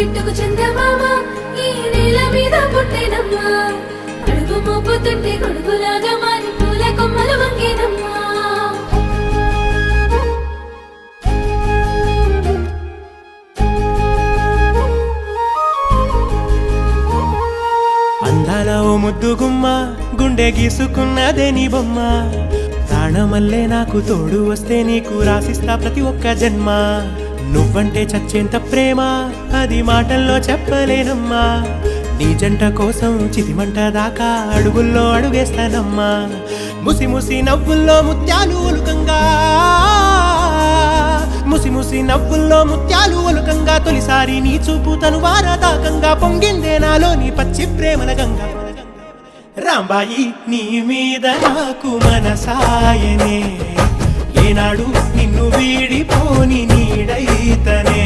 బిట్టుకు చందమామ ఈ నేల మీద పుట్టేనమ్మా అడుగు మోపుతుంటే గొడుగులాగా మారి పూల కొమ్మలు వంగేనమ్మా అందాల ఓ ముద్దు గుమ్మ గుండె గీసుకున్నదే నీ బొమ్మ ప్రాణమల్లే నాకు తోడు వస్తే నీకు రాసిస్తా ప్రతి ఒక్క జన్మ నువ్వంటే చచ్చేంత ప్రేమ అది మాటల్లో చెప్పలేనమ్మా నీ జంట కోసం చితిమంట దాకా అడుగుల్లో అడుగేస్తానమ్మా ముసి ముసి నవ్వుల్లో ముత్యాలు ఒలుకంగా ముసి ముసి నవ్వుల్లో ముత్యాలు ఒలుకంగా తొలిసారి నీ చూపు తను వారదాకంగా పొంగిందే నాలో నీ పచ్చి ప్రేమల గంగా రాంబాయి నీ మీద నాకు మనసాయనే ఏనాడు నిన్ను వీడిపోని నీడైతనే